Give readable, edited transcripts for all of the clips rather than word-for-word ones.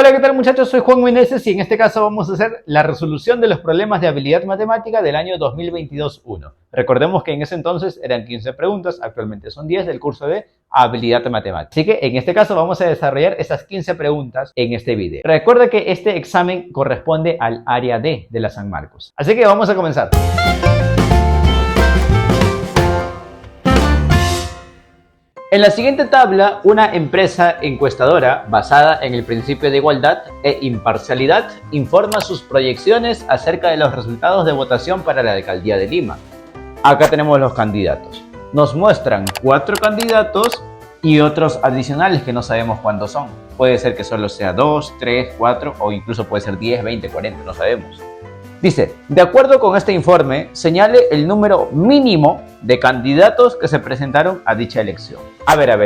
Hola, ¿qué tal muchachos? Soy Juan Meneses y en este caso vamos a hacer la resolución de los problemas de habilidad matemática del año 2022-1. Recordemos que en ese entonces eran 15 preguntas, actualmente son 10 del curso de habilidad matemática. Así que en este caso vamos a desarrollar esas 15 preguntas en este video. Recuerda que este examen corresponde al área D de la San Marcos. Así que vamos a comenzar. En la siguiente tabla, una empresa encuestadora basada en el principio de igualdad e imparcialidad informa sus proyecciones acerca de los resultados de votación para la alcaldía de Lima. Acá tenemos los candidatos. Nos muestran 4 candidatos y otros adicionales que no sabemos cuántos son. Puede ser que solo sea 2, 3, 4 o incluso puede ser 10, 20, 40, no sabemos. Dice, de acuerdo con este informe, señale el número mínimo de candidatos que se presentaron a dicha elección. A ver.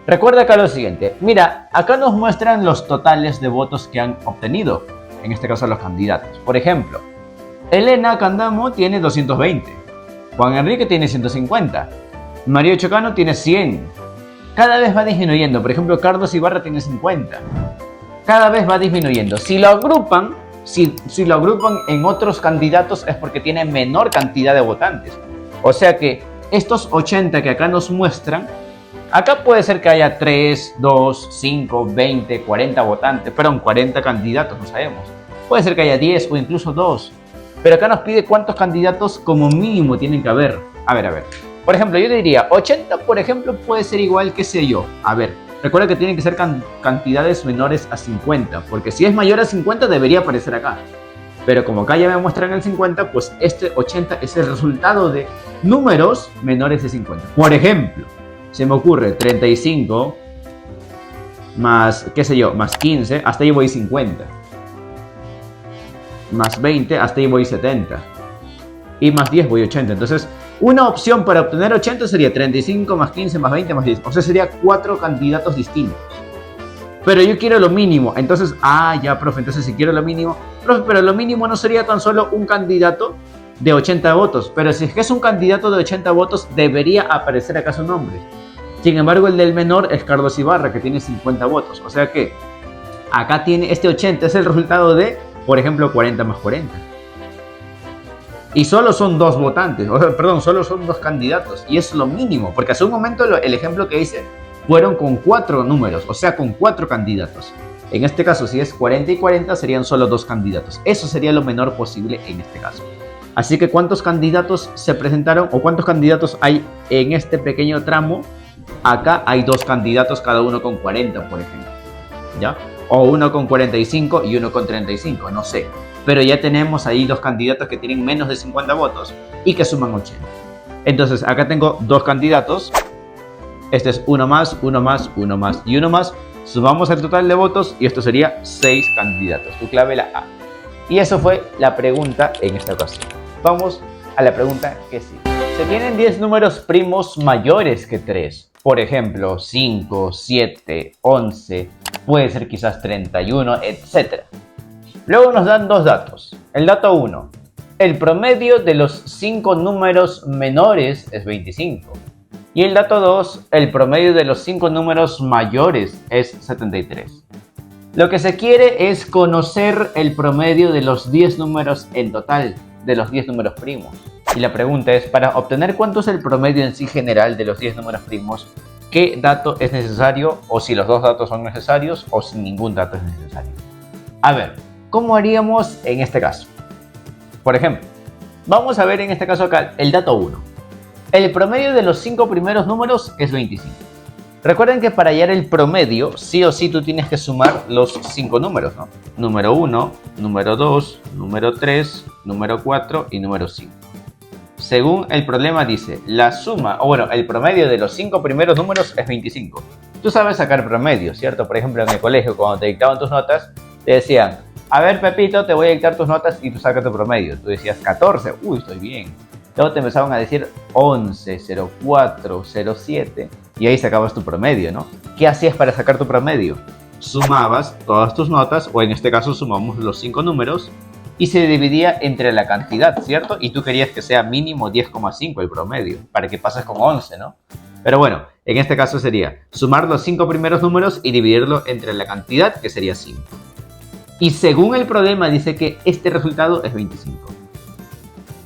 Recuerda acá lo siguiente. Mira, acá nos muestran los totales de votos que han obtenido. En este caso los candidatos. Por ejemplo, Elena Candamo tiene 220. Juan Enrique tiene 150. Mario Chocano tiene 100. Cada vez va disminuyendo. Por ejemplo, Carlos Ibarra tiene 50. Cada vez va disminuyendo. Si lo agrupan en otros candidatos es porque tiene menor cantidad de votantes. O sea que estos 80 que acá nos muestran, acá puede ser que haya 3, 2, 5, 20, 40 votantes, perdón, 40 candidatos, no sabemos. Puede ser que haya 10 o incluso 2. Pero acá nos pide cuántos candidatos como mínimo tienen que haber. A ver. Por ejemplo, yo diría 80, por ejemplo, puede ser igual, qué sé yo. A ver. Recuerda que tienen que ser cantidades menores a 50, porque si es mayor a 50 debería aparecer acá. Pero como acá ya me muestran el 50, pues este 80 es el resultado de números menores de 50. Por ejemplo, se me ocurre 35 más, qué sé yo, más 15, hasta ahí voy 50. Más 20, hasta ahí voy 70. Y más 10 voy 80. Entonces, una opción para obtener 80 sería 35 más 15 más 20 más 10. O sea, sería 4 candidatos distintos. Pero yo quiero lo mínimo. Entonces, ya, profe, entonces si quiero lo mínimo. Profe, pero lo mínimo no sería tan solo un candidato de 80 votos. Pero si es que es un candidato de 80 votos, debería aparecer acá su nombre. Sin embargo, el del menor es Carlos Ibarra, que tiene 50 votos. O sea que acá tiene este 80, es el resultado de, por ejemplo, 40 más 40. Y solo son 2 votantes, solo son 2 candidatos. Y es lo mínimo, porque hace un momento el ejemplo que hice fueron con 4 números, o sea, con 4 candidatos. En este caso, si es 40 y 40, serían solo 2 candidatos. Eso sería lo menor posible en este caso. Así que, ¿cuántos candidatos se presentaron o cuántos candidatos hay en este pequeño tramo? Acá hay 2 candidatos, cada uno con 40, por ejemplo. ¿Ya? O uno con 45 y uno con 35, no sé. Pero ya tenemos ahí 2 candidatos que tienen menos de 50 votos y que suman 80. Entonces, acá tengo 2 candidatos. Este es uno más y uno más. Sumamos el total de votos y esto sería 6 candidatos. Tu clave la A. Y eso fue la pregunta en esta ocasión. Vamos a la pregunta que sigue. Se tienen 10 números primos mayores que 3. Por ejemplo, 5, 7, 11, puede ser quizás 31, etc. Luego nos dan 2 datos. El dato 1. El promedio de los 5 números menores es 25. Y el dato 2. El promedio de los 5 números mayores es 73. Lo que se quiere es conocer el promedio de los 10 números en total, de los 10 números primos. Y la pregunta es, para obtener cuánto es el promedio en sí general de los 10 números primos, ¿qué dato es necesario? O si los 2 datos son necesarios o si ningún dato es necesario. A ver, ¿cómo haríamos en este caso? Por ejemplo, vamos a ver en este caso acá el dato 1. El promedio de los 5 primeros números es 25. Recuerden que para hallar el promedio, sí o sí tú tienes que sumar los 5 números, ¿no? Número 1, número 2, número 3, número 4 y número 5. Según el problema dice, la suma, el promedio de los 5 primeros números es 25. Tú sabes sacar promedio, ¿cierto? Por ejemplo, en el colegio, cuando te dictaban tus notas, te decían, a ver, Pepito, te voy a dictar tus notas y tú sacas tu promedio. Tú decías 14, estoy bien. Luego te empezaban a decir 11, 04, 07 y ahí sacabas tu promedio, ¿no? ¿Qué hacías para sacar tu promedio? Sumabas todas tus notas, o en este caso sumamos los 5 números, y se dividía entre la cantidad, ¿cierto? Y tú querías que sea mínimo 10,5 el promedio, para que pases con 11, ¿no? Pero bueno, en este caso sería sumar los 5 primeros números y dividirlo entre la cantidad, que sería 5. Y según el problema dice que este resultado es 25.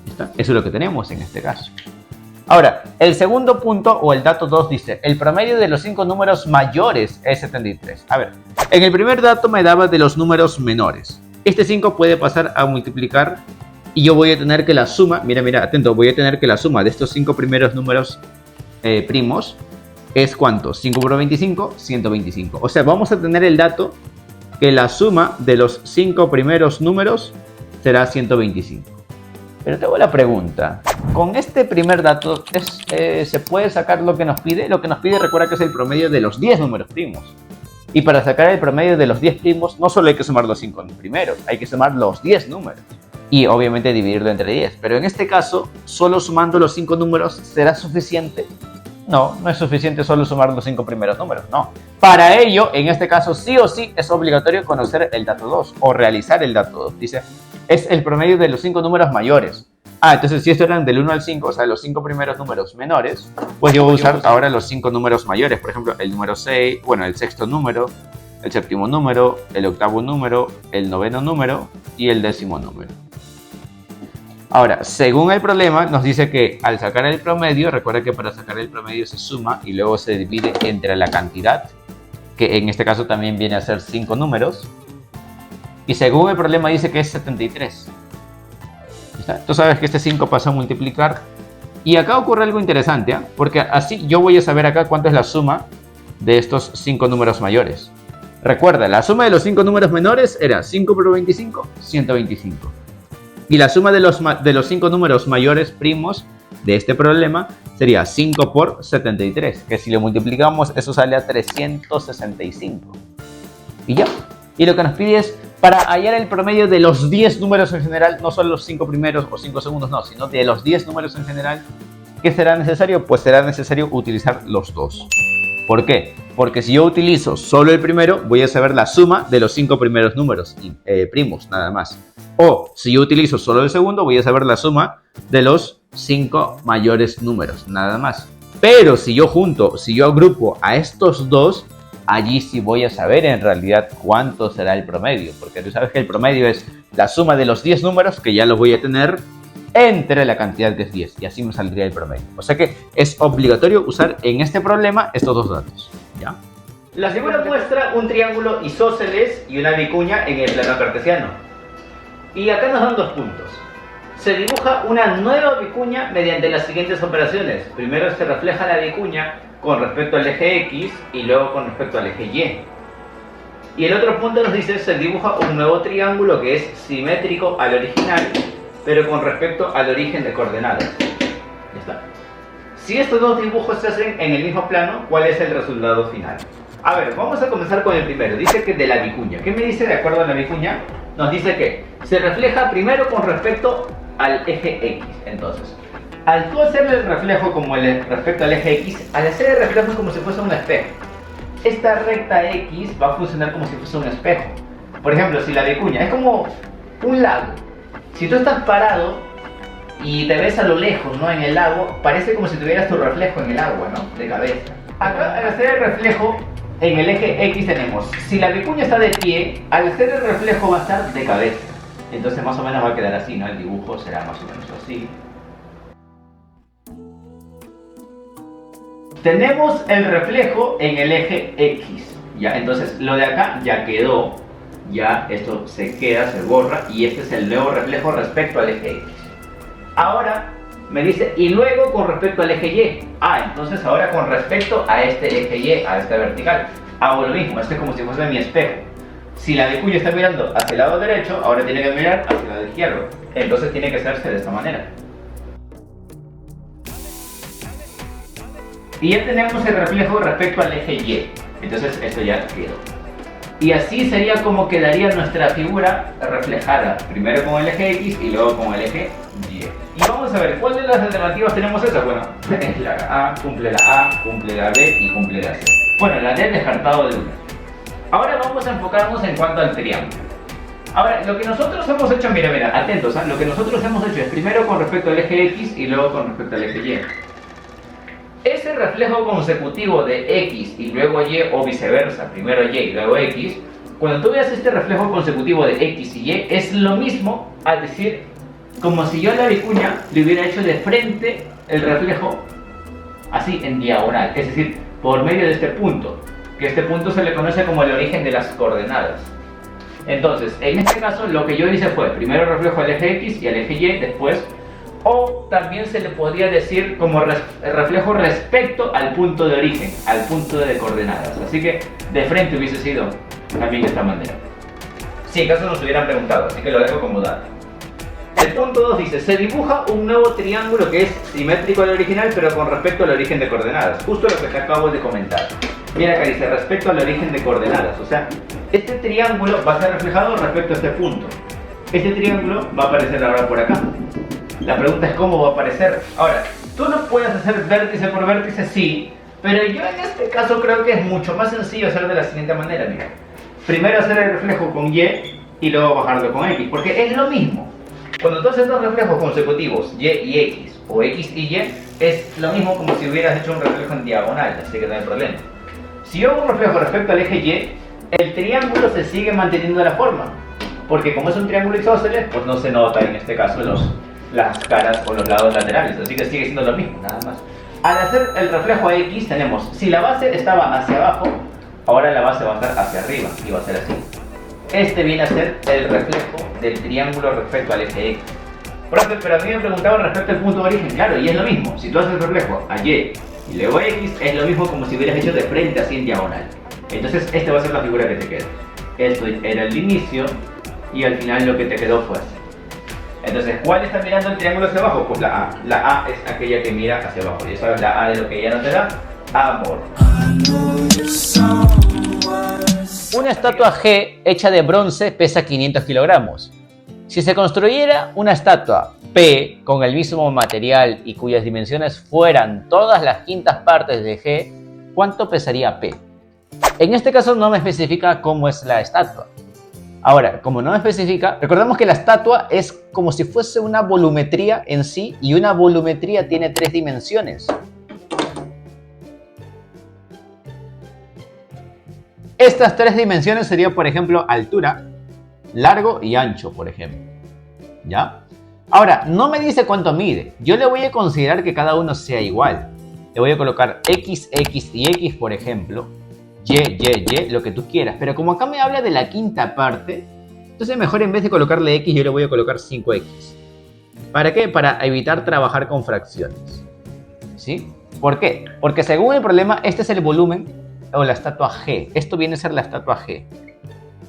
¿Está? Eso es lo que tenemos en este caso. Ahora, el segundo punto o el dato 2 dice, el promedio de los 5 números mayores es 73. A ver, en el primer dato me daba de los números menores. Este 5 puede pasar a multiplicar y yo voy a tener que la suma, mira, atento, voy a tener que la suma de estos 5 primeros números primos es ¿cuánto? 5 por 25, 125. O sea, vamos a tener el dato que la suma de los 5 primeros números será 125. Pero tengo la pregunta, con este primer dato ¿se puede sacar lo que nos pide? Lo que nos pide, recuerda que es el promedio de los 10 números primos. Y para sacar el promedio de los 10 primos, no solo hay que sumar los 5 primeros, hay que sumar los 10 números. Y obviamente dividirlo entre 10. Pero en este caso, solo sumando los 5 números, ¿será suficiente? No, no es suficiente solo sumar los 5 primeros números, no. Para ello, en este caso, sí o sí es obligatorio conocer el dato 2 o realizar el dato 2. Dice, es el promedio de los 5 números mayores. Entonces si estos eran del 1 al 5, o sea, los 5 primeros números menores, pues yo voy a usar ahora los 5 números mayores. Por ejemplo, el número 6, bueno, el sexto número, el séptimo número, el octavo número, el noveno número y el décimo número. Ahora, según el problema, nos dice que al sacar el promedio, recuerda que para sacar el promedio se suma y luego se divide entre la cantidad, que en este caso también viene a ser 5 números. Y según el problema dice que es 73. Tú sabes que este 5 pasa a multiplicar. Y acá ocurre algo interesante, porque así yo voy a saber acá cuánto es la suma de estos 5 números mayores. Recuerda, la suma de los 5 números menores era 5 por 25, 125. Y la suma de los 5 números mayores primos de este problema sería 5 por 73, que si lo multiplicamos eso sale a 365. Y ya. Y lo que nos pide es, para hallar el promedio de los 10 números en general, no solo los 5 primeros o 5 segundos, no, sino de los 10 números en general, ¿qué será necesario? Pues será necesario utilizar los dos. ¿Por qué? Porque si yo utilizo solo el primero, voy a saber la suma de los 5 primeros números primos, nada más. O si yo utilizo solo el segundo, voy a saber la suma de los 5 mayores números, nada más. Pero si yo agrupo a estos dos, allí sí voy a saber en realidad cuánto será el promedio. Porque tú sabes que el promedio es la suma de los 10 números, que ya los voy a tener, entre la cantidad que es 10. Y así me saldría el promedio. O sea que es obligatorio usar en este problema estos dos datos. ¿Ya? La figura muestra un triángulo isósceles y una vicuña en el plano cartesiano. Y acá nos dan 2 puntos. Se dibuja una nueva vicuña mediante las siguientes operaciones. Primero se refleja la vicuña con respecto al eje X y luego con respecto al eje Y. Y el otro punto nos dice, se dibuja un nuevo triángulo que es simétrico al original, pero con respecto al origen de coordenadas. Ya está. Si estos dos dibujos se hacen en el mismo plano, ¿cuál es el resultado final? A ver, vamos a comenzar con el primero. Dice que de la vicuña. ¿Qué me dice de acuerdo a la vicuña? Nos dice que se refleja primero con respecto al eje X. Entonces, al tú hacerle el reflejo como respecto al eje X, al hacer el reflejo es como si fuese un espejo. Esta recta X va a funcionar como si fuese un espejo. Por ejemplo, si la vicuña es como un lago. Si tú estás parado y te ves a lo lejos, ¿no? En el lago, parece como si tuvieras tu reflejo en el agua, ¿no? De cabeza. Acá, al hacer el reflejo en el eje X tenemos, si la vicuña está de pie, al hacer el reflejo va a estar de cabeza. Entonces más o menos va a quedar así, ¿no? El dibujo será más o menos así. Tenemos el reflejo en el eje X, ¿ya? Entonces lo de acá ya quedó, ya esto se queda, se borra, y este es el nuevo reflejo respecto al eje X. Ahora me dice, y luego con respecto al eje Y. Entonces ahora con respecto a este eje Y, a esta vertical, hago lo mismo. Este es como si fuese mi espejo. Si la vicuña está mirando hacia el lado derecho, ahora tiene que mirar hacia el lado izquierdo. Entonces tiene que hacerse de esta manera. Y ya tenemos el reflejo respecto al eje Y. Entonces esto ya quedó. Y así sería como quedaría nuestra figura reflejada. Primero con el eje X y luego con el eje Y. Y vamos a ver, ¿cuál de las alternativas tenemos esa? Bueno, es la A, cumple la B y cumple la C. Bueno, la D descartado de una. Ahora vamos a enfocarnos en cuanto al triángulo. Ahora, lo que nosotros hemos hecho, mira, atentos, lo que nosotros hemos hecho es primero con respecto al eje X y luego con respecto al eje Y. Ese reflejo consecutivo de X y luego Y, o viceversa, primero Y y luego X, cuando tú veas este reflejo consecutivo de X y Y, es lo mismo a decir, como si yo a la vicuña le hubiera hecho de frente el reflejo, así en diagonal, es decir, por medio de este punto, que este punto se le conoce como el origen de las coordenadas. Entonces, en este caso, lo que yo hice fue, primero reflejo al eje X y al eje Y, después, o también se le podría decir como reflejo respecto al punto de origen, al punto de coordenadas. Así que de frente hubiese sido también de esta manera. Si en caso nos hubieran preguntado, así que lo dejo como dato. El punto 2 dice, se dibuja un nuevo triángulo que es simétrico al original, pero con respecto al origen de coordenadas. Justo lo que te acabo de comentar. Mira acá dice, respecto al origen de coordenadas. O sea, este triángulo va a ser reflejado respecto a este punto. Este triángulo va a aparecer ahora por acá. La pregunta es cómo va a aparecer. Ahora, tú no puedes hacer vértice por vértice, sí, pero yo en este caso creo que es mucho más sencillo hacer de la siguiente manera, mira. Primero hacer el reflejo con Y y luego bajarlo con X, porque es lo mismo. Cuando tú haces dos reflejos consecutivos, Y y X, o X y Y, es lo mismo como si hubieras hecho un reflejo en diagonal, así que no hay problema. Si yo hago un reflejo respecto al eje Y, el triángulo se sigue manteniendo la forma, porque como es un triángulo isósceles, pues no se nota en este caso las caras o los lados laterales, así que sigue siendo lo mismo, nada más. Al hacer el reflejo a X tenemos, si la base estaba hacia abajo, ahora la base va a estar hacia arriba y va a ser así. Este viene a ser el reflejo del triángulo respecto al eje X. Profe, pero a mí me preguntaban respecto al punto de origen, claro, y es lo mismo. Si tú haces el reflejo a Y y luego a X, es lo mismo como si hubieras hecho de frente así en diagonal. Entonces, esta va a ser la figura que te queda. Esto era el inicio y al final lo que te quedó fue así. Entonces, ¿cuál está mirando el triángulo hacia abajo? Pues la A. La A es aquella que mira hacia abajo. Y sabes la A de lo que ella no te da, amor. Una estatua G hecha de bronce pesa 500 kilogramos. Si se construyera una estatua P con el mismo material y cuyas dimensiones fueran todas las quintas partes de G, ¿cuánto pesaría P? En este caso no me especifica cómo es la estatua. Ahora, como no me especifica, recordemos que la estatua es como si fuese una volumetría en sí, y una volumetría tiene 3 dimensiones. Estas 3 dimensiones serían, por ejemplo, altura, largo y ancho, por ejemplo. ¿Ya? Ahora, no me dice cuánto mide. Yo le voy a considerar que cada uno sea igual. Le voy a colocar X, X y X, por ejemplo. Y, lo que tú quieras. Pero como acá me habla de la quinta parte, entonces mejor en vez de colocarle X, yo le voy a colocar 5X. ¿Para qué? Para evitar trabajar con fracciones. ¿Sí? ¿Por qué? Porque según el problema, este es el volumen o la estatua G. Esto viene a ser la estatua G.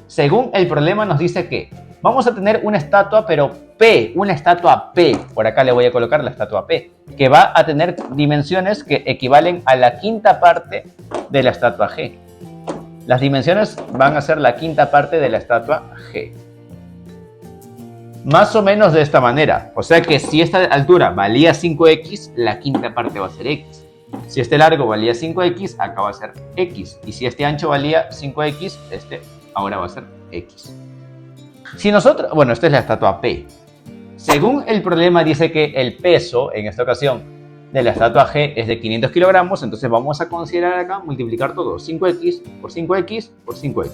Según el problema nos dice que vamos a tener una estatua, pero P, una estatua P. Por acá le voy a colocar la estatua P, que va a tener dimensiones que equivalen a la quinta parte de la estatua G. Las dimensiones van a ser la quinta parte de la estatua G. Más o menos de esta manera. O sea que si esta altura valía 5X, la quinta parte va a ser X. Si este largo valía 5X, acá va a ser X. Y si este ancho valía 5X, este ahora va a ser X. Si nosotros, bueno, esta es la estatua P. Según el problema dice que el peso, en esta ocasión, de la estatua G es de 500 kilogramos, entonces vamos a considerar acá, multiplicar todo. 5X por 5X por 5X.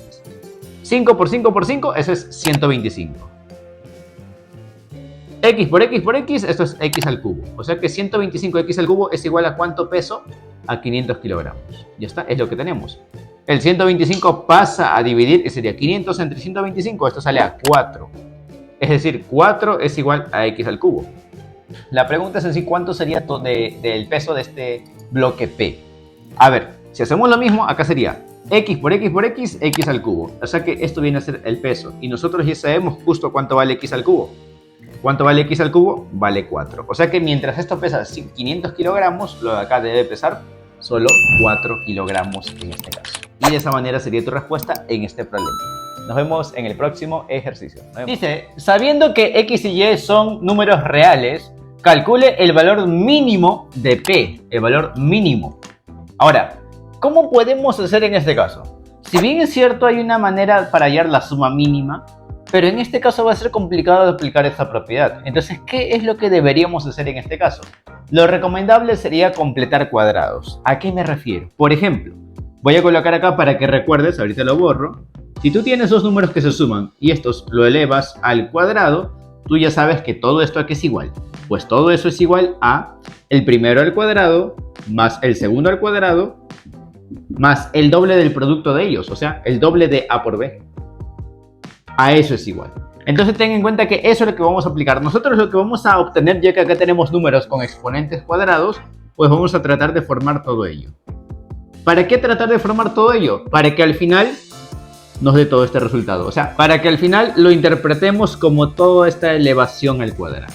5 por 5 por 5, eso es 125. X por X por X, esto es X al cubo. O sea que 125X al cubo es igual a ¿cuánto peso? A 500 kilogramos. Ya está, es lo que tenemos. El 125 pasa a dividir y sería 500 entre 125, esto sale a 4. Es decir, 4 es igual a X al cubo. La pregunta es en sí, ¿cuánto sería del peso de este bloque P? A ver, si hacemos lo mismo, acá sería X por X por X, X al cubo. O sea que esto viene a ser el peso. Y nosotros ya sabemos justo cuánto vale X al cubo. ¿Cuánto vale X al cubo? Vale 4. O sea que mientras esto pesa 500 kilogramos, lo de acá debe pesar solo 4 kilogramos en este caso. Y de esa manera sería tu respuesta en este problema. Nos vemos en el próximo ejercicio. Dice, sabiendo que X y Y son números reales, calcule el valor mínimo de P. El valor mínimo. Ahora, ¿cómo podemos hacer en este caso? Si bien es cierto, hay una manera para hallar la suma mínima, Pero en este caso va a ser complicado de aplicar esta propiedad. Entonces, ¿qué es lo que deberíamos hacer en este caso? Lo recomendable sería completar cuadrados. ¿A qué me refiero? Por ejemplo, voy a colocar acá para que recuerdes, ahorita lo borro. Si tú tienes dos números que se suman y estos lo elevas al cuadrado, tú ya sabes que todo esto aquí es igual. Pues todo eso es igual a el primero al cuadrado más el segundo al cuadrado más el doble del producto de ellos, o sea, el doble de A por B. A eso es igual. Entonces ten en cuenta que eso es lo que vamos a aplicar. Nosotros lo que vamos a obtener, ya que acá tenemos números con exponentes cuadrados, pues vamos a tratar de formar todo ello. ¿Para qué tratar de formar todo ello? Para que al final nos dé todo este resultado. O sea, para que al final lo interpretemos como toda esta elevación al cuadrado,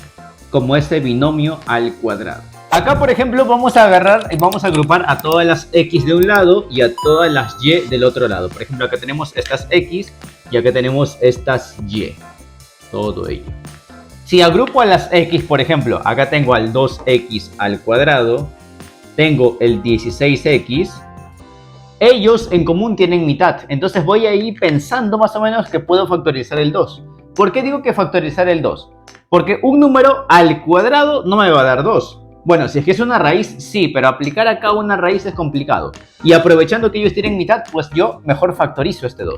como este binomio al cuadrado. Acá, por ejemplo, vamos a agarrar y vamos a agrupar a todas las X de un lado y a todas las Y del otro lado. Por ejemplo, acá tenemos estas X y acá tenemos estas Y. Todo ello. Si agrupo a las X, por ejemplo, acá tengo al 2X al cuadrado, tengo el 16X, ellos en común tienen mitad. Entonces voy a ir pensando más o menos que puedo factorizar el 2. ¿Por qué digo que factorizar el 2? Porque un número al cuadrado no me va a dar 2. Bueno, si es que es una raíz, sí, pero aplicar acá una raíz es complicado. Y aprovechando que ellos tienen mitad, pues yo mejor factorizo este 2.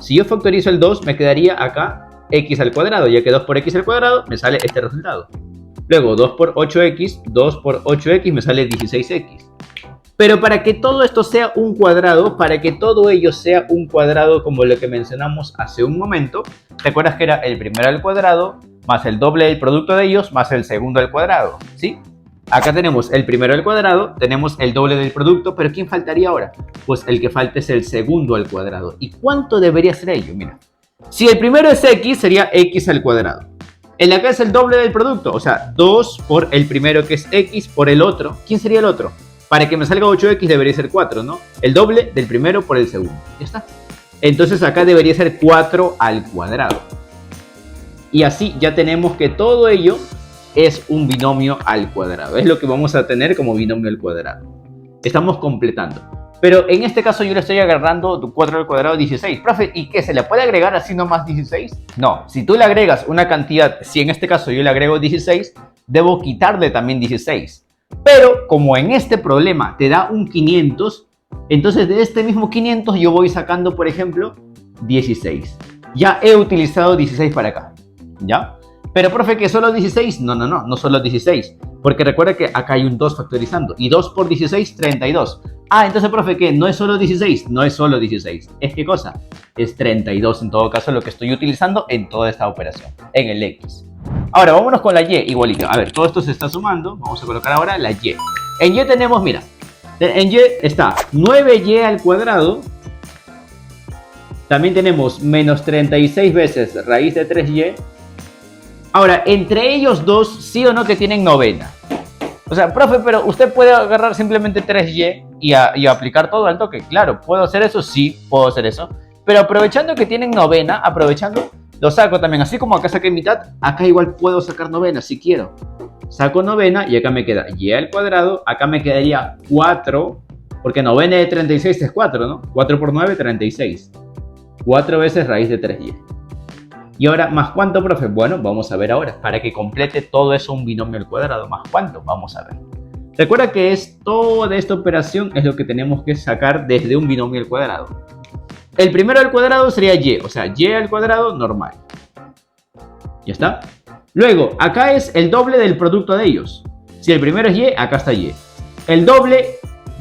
Si yo factorizo el 2, me quedaría acá x al cuadrado, ya que 2 por x al cuadrado me sale este resultado. Luego 2 por 8x, 2 por 8x me sale 16x. Pero para que todo esto sea un cuadrado, para que todo ello sea un cuadrado como lo que mencionamos hace un momento, ¿te acuerdas que era el primero al cuadrado más el doble del producto de ellos más el segundo al cuadrado? ¿Sí? Acá tenemos el primero al cuadrado, tenemos el doble del producto, pero ¿quién faltaría ahora? Pues el que falta es el segundo al cuadrado. ¿Y cuánto debería ser ello? Mira, si el primero es x, sería x al cuadrado. El de acá es el doble del producto, o sea, 2 por el primero que es x por el otro. ¿Quién sería el otro? Para que me salga 8x debería ser 4, ¿no? El doble del primero por el segundo. Ya está. Entonces acá debería ser 4 al cuadrado. Y así ya tenemos que todo ello es un binomio al cuadrado. Es lo que vamos a tener como binomio al cuadrado. Estamos completando. Pero en este caso yo le estoy agarrando 4 al cuadrado 16. Profe, ¿y qué? ¿Se le puede agregar así nomás 16? No, si tú le agregas una cantidad, si en este caso yo le agrego 16, debo quitarle también 16. Pero como en este problema te da un 500, entonces de este mismo 500 yo voy sacando, por ejemplo, 16. Ya he utilizado 16 para acá. ¿Ya? Pero, profe, ¿que solo 16? No solo 16. Porque recuerda que acá hay un 2 factorizando. Y 2 por 16, 32. Ah, entonces, profe, ¿qué? ¿No es solo 16? No es solo 16. ¿Es qué cosa? Es 32 en todo caso lo que estoy utilizando en toda esta operación. En el X. Ahora, vámonos con la Y igualito. A ver, todo esto se está sumando. Vamos a colocar ahora la Y. En Y tenemos, mira. En Y está 9Y al cuadrado. También tenemos menos 36 veces raíz de 3Y. Ahora, entre ellos dos, sí o no que tienen novena. O sea, profe, pero usted puede agarrar simplemente 3y y aplicar todo al toque. Claro, ¿puedo hacer eso? Sí, puedo hacer eso. Pero aprovechando que tienen novena, aprovechando, lo saco también. Así como acá saqué mitad, acá igual puedo sacar novena si quiero. Saco novena y acá me queda y al cuadrado. Acá me quedaría 4, porque novena de 36 es 4, ¿no? 4 por 9, 36. 4 veces raíz de 3y. Y ahora, ¿más cuánto, profe? Bueno, vamos a ver ahora. Para que complete todo eso un binomio al cuadrado. ¿Más cuánto? Vamos a ver. Recuerda que es toda esta operación es lo que tenemos que sacar desde un binomio al cuadrado. El primero al cuadrado sería y, o sea, y al cuadrado normal. ¿Ya está? Luego, acá es el doble del producto de ellos. Si el primero es y, acá está y. El doble,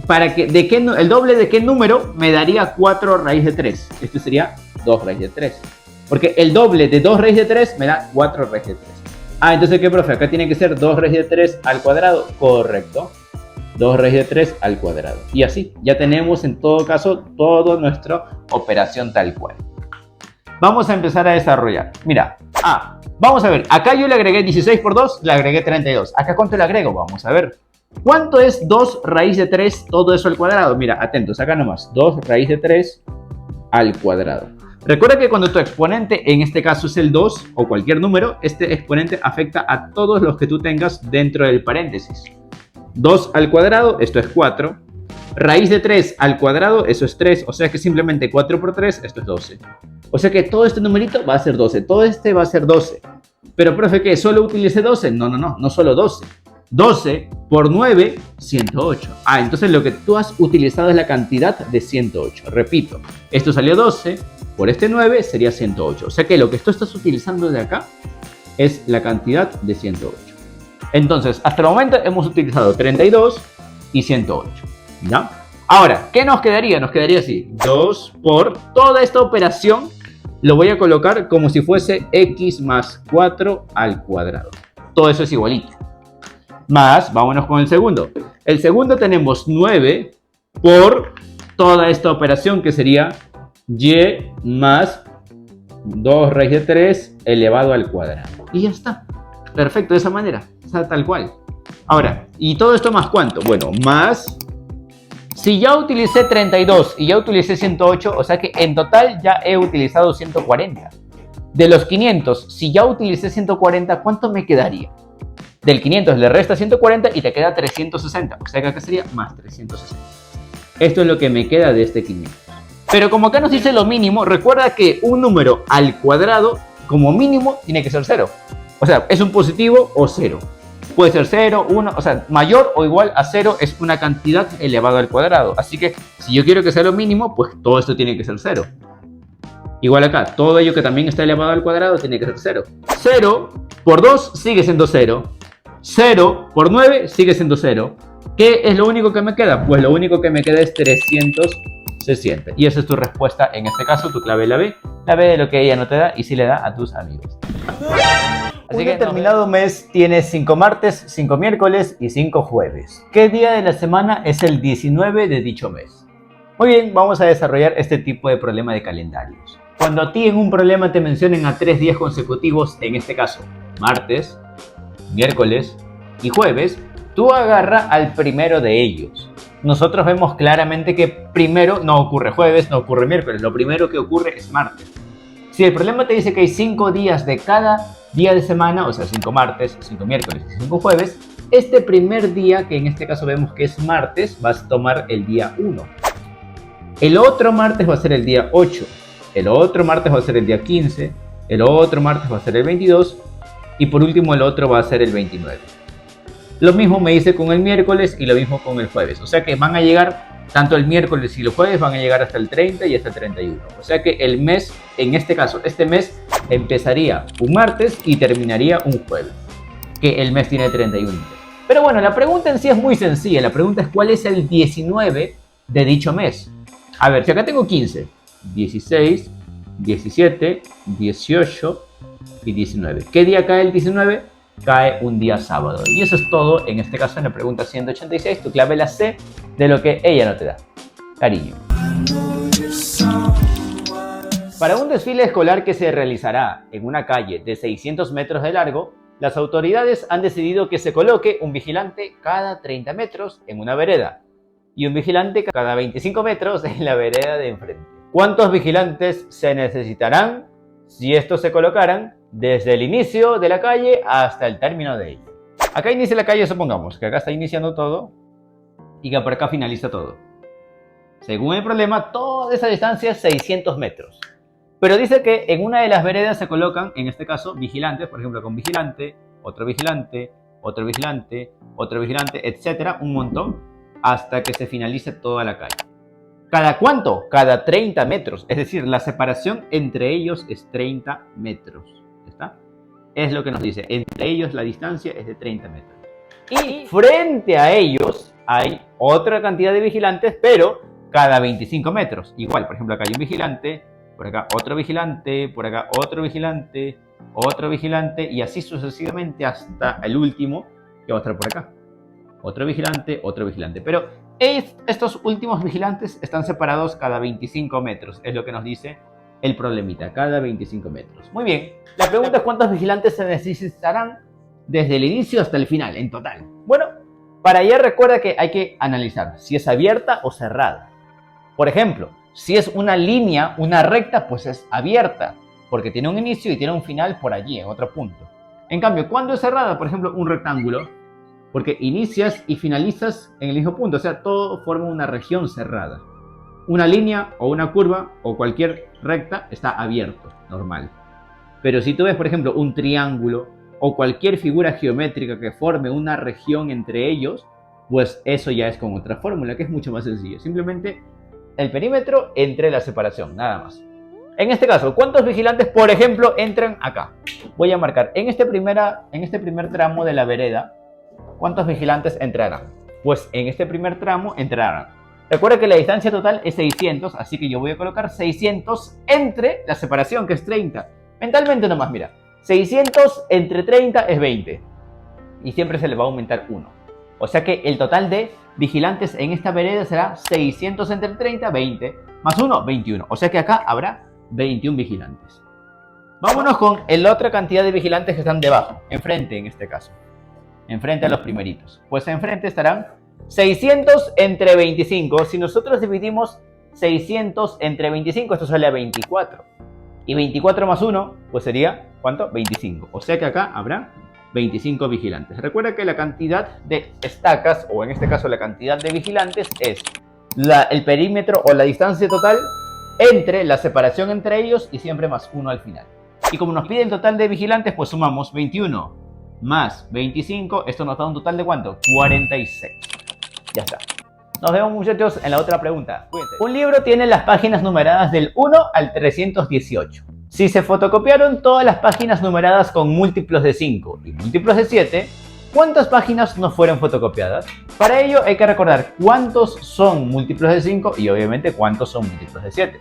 ¿el doble de qué número me daría 4 raíz de 3? Este sería 2 raíz de 3. Porque el doble de 2 raíz de 3 me da 4 raíz de 3. Ah, entonces, ¿qué, profe? Acá tiene que ser 2 raíz de 3 al cuadrado. Correcto. 2 raíz de 3 al cuadrado. Y así, ya tenemos en todo caso toda nuestra operación tal cual. Vamos a empezar a desarrollar. Mira, vamos a ver. Acá yo le agregué 16 por 2, le agregué 32. ¿Acá cuánto le agrego? Vamos a ver. ¿Cuánto es 2 raíz de 3 todo eso al cuadrado? Mira, atentos, acá nomás. 2 raíz de 3 al cuadrado. Recuerda que cuando tu exponente, en este caso es el 2 o cualquier número, este exponente afecta a todos los que tú tengas dentro del paréntesis. 2 al cuadrado, esto es 4. Raíz de 3 al cuadrado, eso es 3. O sea que simplemente 4 por 3, esto es 12. O sea que todo este numerito va a ser 12. Todo este va a ser 12. Pero, profe, ¿qué? ¿Solo utilicé 12? No solo 12. 12 por 9, 108. Entonces lo que tú has utilizado es la cantidad de 108. Repito, esto salió 12, por este 9 sería 108. O sea que lo que tú estás utilizando de acá es la cantidad de 108. Entonces, hasta el momento hemos utilizado 32 y 108. ¿Ya? Ahora, ¿qué nos quedaría? Nos quedaría así. 2 por toda esta operación lo voy a colocar como si fuese x más 4 al cuadrado. Todo eso es igualito. Más, vámonos con el segundo. El segundo tenemos 9 por toda esta operación que sería y más 2 raíz de 3 elevado al cuadrado. Y ya está. Perfecto, de esa manera. O sea, tal cual. Ahora, ¿y todo esto más cuánto? Bueno, más... Si ya utilicé 32 y ya utilicé 108, o sea que en total ya he utilizado 140. De los 500, si ya utilicé 140, ¿cuánto me quedaría? Del 500 le resta 140 y te queda 360. O sea que acá sería más 360. Esto es lo que me queda de este 500. Pero como acá nos dice lo mínimo, recuerda que un número al cuadrado, como mínimo, tiene que ser 0. O sea, es un positivo o 0. Puede ser 0, 1, o sea, mayor o igual a 0 es una cantidad elevada al cuadrado. Así que si yo quiero que sea lo mínimo, pues todo esto tiene que ser 0. Igual acá, todo ello que también está elevado al cuadrado tiene que ser 0. 0 por 2 sigue siendo 0. 0 por 9 sigue siendo 0. ¿Qué es lo único que me queda? Pues lo único que me queda es 360. Y esa es tu respuesta en este caso, tu clave es la B. La B de lo que ella no te da y sí le da a tus amigos. Un determinado mes tiene 5 martes, 5 miércoles y 5 jueves. ¿Qué día de la semana es el 19 de dicho mes? Muy bien, vamos a desarrollar este tipo de problema de calendarios. Cuando a ti en un problema te mencionen a 3 días consecutivos, en este caso, martes, miércoles y jueves, tú agarra al primero de ellos. Nosotros vemos claramente que primero no ocurre jueves, no ocurre miércoles, lo primero que ocurre es martes. Si el problema te dice que hay 5 días de cada día de semana, o sea, 5 martes, 5 miércoles y 5 jueves, este primer día, que en este caso vemos que es martes, vas a tomar el día 1. El otro martes va a ser el día 8, el otro martes va a ser el día 15, el otro martes va a ser el 22 y por último el otro va a ser el 29. Lo mismo me dice con el miércoles y lo mismo con el jueves. O sea que van a llegar, tanto el miércoles y los jueves van a llegar hasta el 30 y hasta el 31. O sea que el mes, en este caso, este mes empezaría un martes y terminaría un jueves. Que el mes tiene 31 días. Pero bueno, la pregunta en sí es muy sencilla. La pregunta es ¿cuál es el 19 de dicho mes? A ver, si acá tengo 15, 16, 17, 18 y 19. ¿Qué día cae el 19? Cae un día sábado. Y eso es todo en este caso en la pregunta 186. Tu clave la C de lo que ella no te da. Cariño. Para un desfile escolar que se realizará en una calle de 600 metros de largo, las autoridades han decidido que se coloque un vigilante cada 30 metros en una vereda y un vigilante cada 25 metros en la vereda de enfrente. ¿Cuántos vigilantes se necesitarán si estos se colocaran desde el inicio de la calle hasta el término de ella? Acá inicia la calle, supongamos que acá está iniciando todo y que por acá finaliza todo. Según el problema, toda esa distancia es 600 metros. Pero dice que en una de las veredas se colocan, en este caso, vigilantes, por ejemplo, con vigilante, otro vigilante, otro vigilante, otro vigilante, etcétera, un montón, hasta que se finalice toda la calle. ¿Cada cuánto? Cada 30 metros. Es decir, la separación entre ellos es 30 metros. ¿Está? Es lo que nos dice. Entre ellos la distancia es de 30 metros. Y frente a ellos hay otra cantidad de vigilantes, pero cada 25 metros. Igual, por ejemplo, acá hay un vigilante, por acá otro vigilante, por acá otro vigilante, otro vigilante, y así sucesivamente hasta el último, que va a estar por acá. Otro vigilante, otro vigilante. Pero estos últimos vigilantes están separados cada 25 metros, es lo que nos dice el problemita, cada 25 metros. Muy bien, la pregunta es ¿cuántos vigilantes se necesitarán desde el inicio hasta el final, en total? Bueno, para allá recuerda que hay que analizar si es abierta o cerrada. Por ejemplo, si es una línea, una recta, pues es abierta, porque tiene un inicio y tiene un final por allí, en otro punto. En cambio, cuando es cerrada, por ejemplo, un rectángulo, porque inicias y finalizas en el mismo punto, o sea, todo forma una región cerrada. Una línea o una curva o cualquier recta está abierto, normal. Pero si tú ves, por ejemplo, un triángulo o cualquier figura geométrica que forme una región entre ellos, pues eso ya es con otra fórmula, que es mucho más sencillo. Simplemente el perímetro entre la separación, nada más. En este caso, ¿cuántos vigilantes, por ejemplo, entran acá? Voy a marcar en este primer tramo de la vereda, ¿cuántos vigilantes entrarán? Pues en este primer tramo entrarán. Recuerda que la distancia total es 600, así que yo voy a colocar 600 entre la separación, que es 30. Mentalmente nomás, mira. 600 entre 30 es 20. Y siempre se le va a aumentar 1. O sea que el total de vigilantes en esta vereda será 600 entre 30, 20. Más 1, 21. O sea que acá habrá 21 vigilantes. Vámonos con la otra cantidad de vigilantes que están debajo. Enfrente en este caso. Enfrente a los primeritos. Pues enfrente estarán 600 entre 25. Si nosotros dividimos 600 entre 25, esto sale a 24. Y 24 más 1, pues sería, ¿cuánto? 25. O sea que acá habrá 25 vigilantes. Recuerda que la cantidad de estacas, o en este caso la cantidad de vigilantes, es el perímetro o la distancia total entre la separación entre ellos y siempre más 1 al final. Y como nos pide el total de vigilantes, pues sumamos 21 más 25. Esto nos da un total de ¿cuánto? 46. Ya está. Nos vemos, muchachos, en la otra pregunta. Cuídense. Un libro tiene las páginas numeradas del 1 al 318. Si se fotocopiaron todas las páginas numeradas con múltiplos de 5 y múltiplos de 7, ¿cuántas páginas no fueron fotocopiadas? Para ello hay que recordar cuántos son múltiplos de 5 y obviamente cuántos son múltiplos de 7.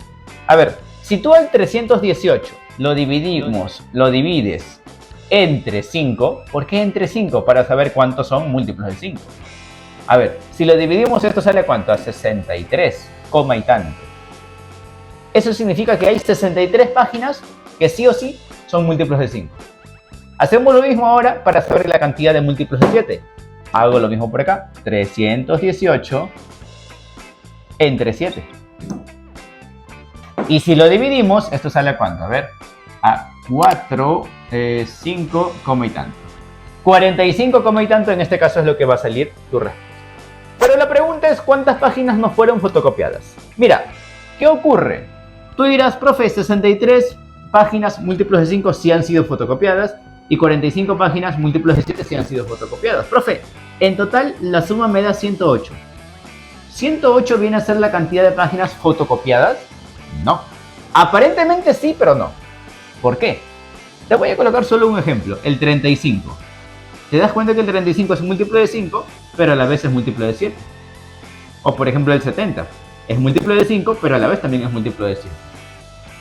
A ver, si tú al 318 lo divides entre 5, ¿por qué entre 5? Para saber cuántos son múltiplos de 5. A ver, si lo dividimos, esto sale a ¿cuánto? A 63, coma y tanto. Eso significa que hay 63 páginas que sí o sí son múltiplos de 5. Hacemos lo mismo ahora para saber la cantidad de múltiplos de 7. Hago lo mismo por acá. 318 entre 7. Y si lo dividimos, esto sale a ¿cuánto? A ver, a 4, 5, coma y tanto. 45, coma y tanto, en este caso es lo que va a salir tu respuesta. Pero la pregunta es, ¿cuántas páginas no fueron fotocopiadas? Mira, ¿qué ocurre? Tú dirás, profe, 63 páginas múltiplos de 5 sí han sido fotocopiadas y 45 páginas múltiplos de 7 sí han sido fotocopiadas. Profe, en total la suma me da 108. ¿108 viene a ser la cantidad de páginas fotocopiadas? No. Aparentemente sí, pero no. ¿Por qué? Te voy a colocar solo un ejemplo, el 35. Te das cuenta que el 35 es múltiplo de 5, pero a la vez es múltiplo de 7. O por ejemplo el 70. Es múltiplo de 5, pero a la vez también es múltiplo de 7.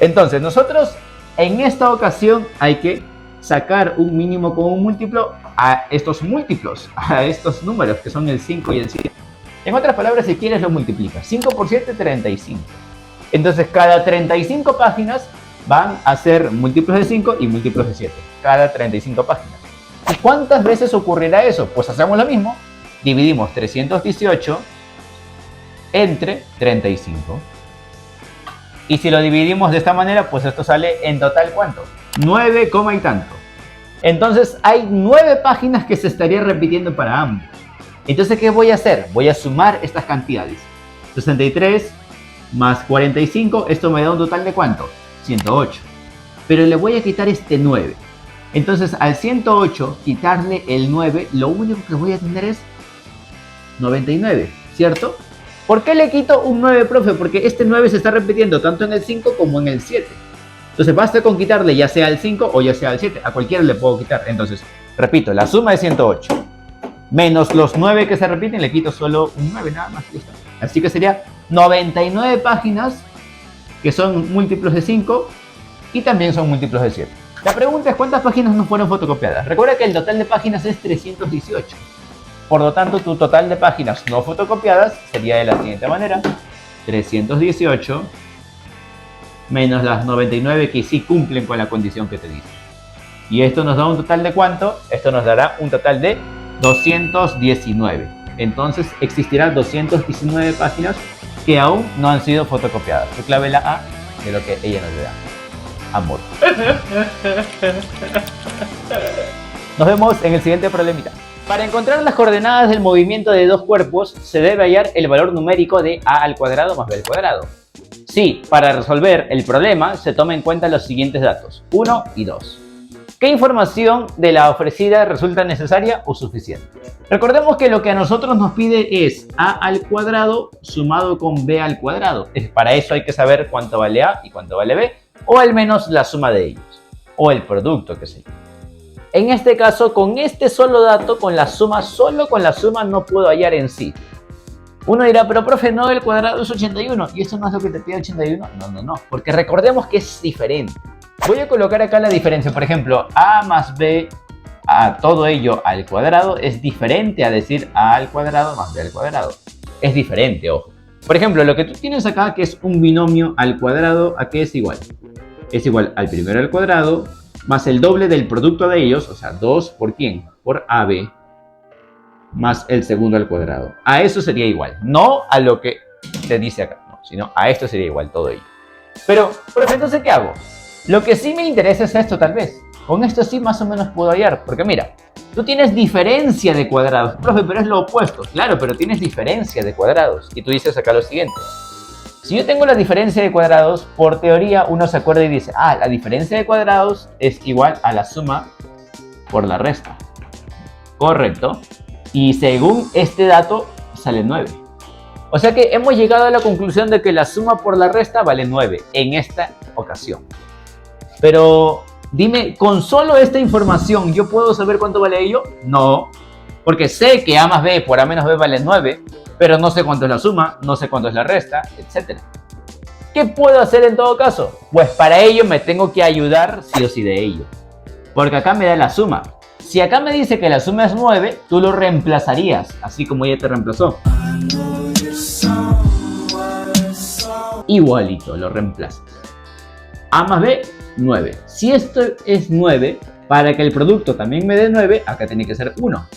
Entonces nosotros en esta ocasión hay que sacar un mínimo con un múltiplo a estos múltiplos, a estos números que son el 5 y el 7. En otras palabras, si quieres lo multiplicas. 5 por 7, 35. Entonces cada 35 páginas van a ser múltiplos de 5 y múltiplos de 7. Cada 35 páginas. ¿Y cuántas veces ocurrirá eso? Pues hacemos lo mismo. Dividimos 318 entre 35. Y si lo dividimos de esta manera, pues esto sale en total ¿cuánto? 9, y tanto. Entonces hay 9 páginas que se estaría repitiendo para ambos. Entonces, ¿qué voy a hacer? Voy a sumar estas cantidades. 63 más 45, esto me da un total de ¿cuánto? 108. Pero le voy a quitar este 9. Entonces, al 108, quitarle el 9, lo único que voy a tener es 99, ¿cierto? ¿Por qué le quito un 9, profe? Porque este 9 se está repitiendo tanto en el 5 como en el 7. Entonces, basta con quitarle ya sea al 5 o ya sea al 7. A cualquiera le puedo quitar. Entonces, repito, la suma es 108. Menos los 9 que se repiten, le quito solo un 9 nada más. Listo. Así que sería 99 páginas que son múltiplos de 5 y también son múltiplos de 7. La pregunta es, ¿cuántas páginas no fueron fotocopiadas? Recuerda que el total de páginas es 318. Por lo tanto, tu total de páginas no fotocopiadas sería de la siguiente manera. 318 menos las 99 que sí cumplen con la condición que te dice. Y esto nos da un total de ¿cuánto? Esto nos dará un total de 219. Entonces existirán 219 páginas que aún no han sido fotocopiadas. Tu clave la A de lo que ella nos da. Amor. Nos vemos en el siguiente problemita. Para encontrar las coordenadas del movimiento de dos cuerpos, se debe hallar el valor numérico de a al cuadrado más b al cuadrado. Sí, para resolver el problema se toma en cuenta los siguientes datos, 1 y 2. ¿Qué información de la ofrecida resulta necesaria o suficiente? Recordemos que lo que a nosotros nos pide es a al cuadrado sumado con b al cuadrado. Para eso hay que saber cuánto vale a y cuánto vale b, o al menos la suma de ellos, o el producto, que sé yo. En este caso, con este solo dato, solo con la suma no puedo hallar en sí. Uno dirá, pero profe, no, el cuadrado es 81, y eso no es lo que te pide 81. No, porque recordemos que es diferente. Voy a colocar acá la diferencia. Por ejemplo, a más b a todo ello al cuadrado es diferente a decir a al cuadrado más b al cuadrado. Es diferente, ojo. Por ejemplo, lo que tú tienes acá, que es un binomio al cuadrado, ¿a qué es igual? Es igual al primero al cuadrado más el doble del producto de ellos, o sea, 2 por ¿quién? Por AB, más el segundo al cuadrado. A eso sería igual, no a lo que te dice acá, no, sino a esto sería igual todo ello. Pero, profe, entonces, ¿qué hago? Lo que sí me interesa es esto, tal vez. Con esto sí más o menos puedo hallar, porque mira, tú tienes diferencia de cuadrados. Profe, pero es lo opuesto. Claro, pero tienes diferencia de cuadrados. Y tú dices acá lo siguiente. Si yo tengo la diferencia de cuadrados, por teoría uno se acuerda y dice, la diferencia de cuadrados es igual a la suma por la resta. Correcto. Y según este dato, sale 9. O sea que hemos llegado a la conclusión de que la suma por la resta vale 9 en esta ocasión. Pero dime, ¿con solo esta información yo puedo saber cuánto vale ello? No, porque sé que a más b por a menos b vale 9, pero no sé cuánto es la suma, no sé cuánto es la resta, etc. ¿Qué puedo hacer en todo caso? Pues para ello me tengo que ayudar sí o sí de ello. Porque acá me da la suma. Si acá me dice que la suma es 9, tú lo reemplazarías, así como ella te reemplazó. Igualito, lo reemplazas. A más b, 9. Si esto es 9, para que el producto también me dé 9, acá tiene que ser 1.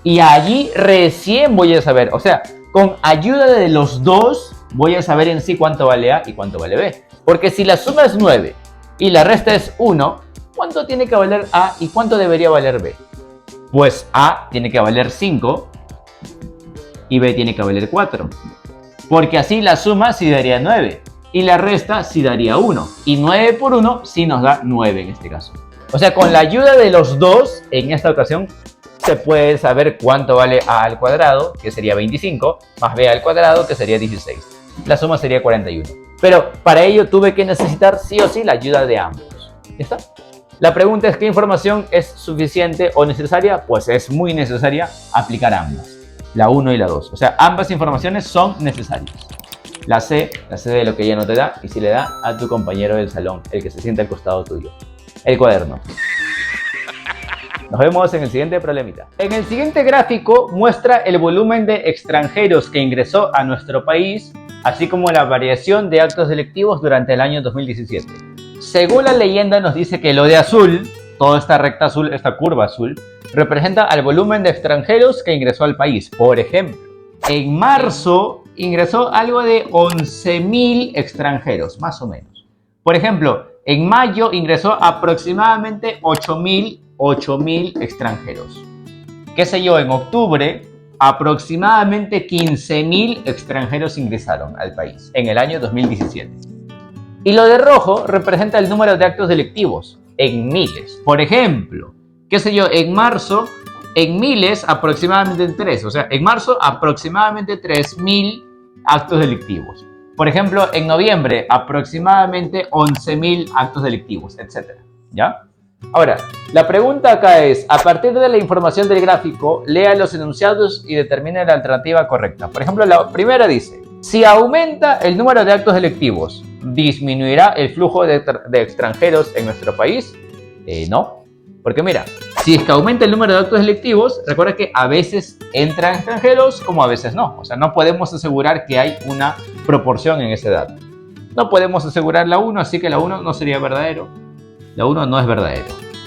Y allí recién voy a saber, o sea, con ayuda de los dos, voy a saber en sí cuánto vale A y cuánto vale B. Porque si la suma es 9 y la resta es 1, ¿cuánto tiene que valer A y cuánto debería valer B? Pues A tiene que valer 5 y B tiene que valer 4. Porque así la suma sí daría 9 y la resta sí daría 1. Y 9 por 1 sí nos da 9 en este caso. O sea, con la ayuda de los dos, en esta ocasión, se puede saber cuánto vale a al cuadrado, que sería 25, más b al cuadrado, que sería 16. La suma sería 41. Pero para ello tuve que necesitar sí o sí la ayuda de ambos. ¿Ya está? La pregunta es, ¿qué información es suficiente o necesaria? Pues es muy necesaria aplicar ambas, la 1 y la 2. O sea, ambas informaciones son necesarias. La C de lo que ella no te da, y si le da a tu compañero del salón, el que se sienta al costado tuyo. El cuaderno. Nos vemos en el siguiente problemita. En el siguiente gráfico muestra el volumen de extranjeros que ingresó a nuestro país, así como la variación de actos delictivos durante el año 2017. Según la leyenda nos dice que lo de azul, toda esta recta azul, esta curva azul, representa al volumen de extranjeros que ingresó al país. Por ejemplo, en marzo ingresó algo de 11.000 extranjeros, más o menos. Por ejemplo, en mayo ingresó aproximadamente 8.000 extranjeros. Qué sé yo, en octubre aproximadamente 15.000 extranjeros ingresaron al país en el año 2017. Y lo de rojo representa el número de actos delictivos en miles. Por ejemplo, qué sé yo, en marzo en miles aproximadamente 3, o sea, en marzo aproximadamente 3.000 actos delictivos. Por ejemplo, en noviembre aproximadamente 11.000 actos delictivos, etc. ¿Ya? Ahora, la pregunta acá es, a partir de la información del gráfico, lea los enunciados y determine la alternativa correcta. Por ejemplo, la primera dice, si aumenta el número de actos delictivos, ¿disminuirá el flujo de extranjeros en nuestro país? No, porque mira, si es que aumenta el número de actos delictivos, recuerda que a veces entran extranjeros como a veces no. O sea, no podemos asegurar que hay una proporción en ese dato. No podemos asegurar la 1, así que la 1 no sería verdadero. La 1 no es verdadero.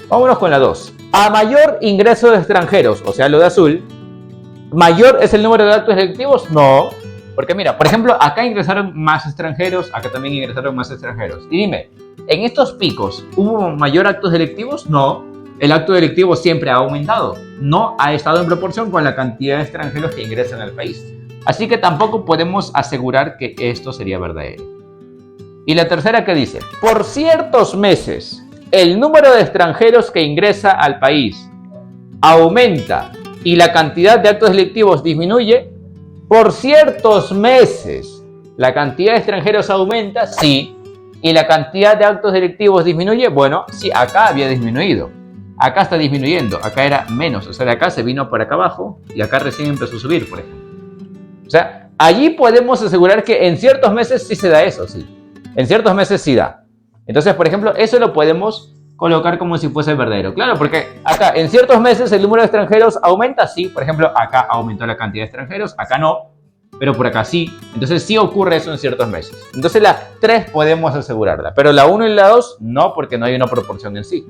Vámonos con la 2. A mayor ingreso de extranjeros, o sea, lo de azul, ¿mayor es el número de actos delictivos? No. Porque mira, por ejemplo, acá ingresaron más extranjeros, acá también ingresaron más extranjeros. Y dime, ¿en estos picos hubo mayor actos delictivos? No. el acto delictivo siempre ha aumentado, no ha estado en proporción con la cantidad de extranjeros que ingresan al país. Así que tampoco podemos asegurar que esto sería verdadero. Y la tercera que dice, por ciertos meses, el número de extranjeros que ingresa al país aumenta y la cantidad de actos delictivos disminuye. Por ciertos meses, la cantidad de extranjeros aumenta, sí, y la cantidad de actos delictivos disminuye. Bueno, sí, acá había disminuido. Acá está disminuyendo, acá era menos. O sea, de acá se vino por acá abajo y acá recién empezó a subir, por ejemplo. O sea, allí podemos asegurar que en ciertos meses sí se da eso, sí. En ciertos meses sí da. Entonces, por ejemplo, eso lo podemos colocar como si fuese verdadero. Claro, porque acá en ciertos meses el número de extranjeros aumenta, sí. Por ejemplo, acá aumentó la cantidad de extranjeros, acá no, pero por acá sí. Entonces sí ocurre eso en ciertos meses. Entonces la 3 podemos asegurarla, pero la 1 y la 2 no, porque no hay una proporción en sí.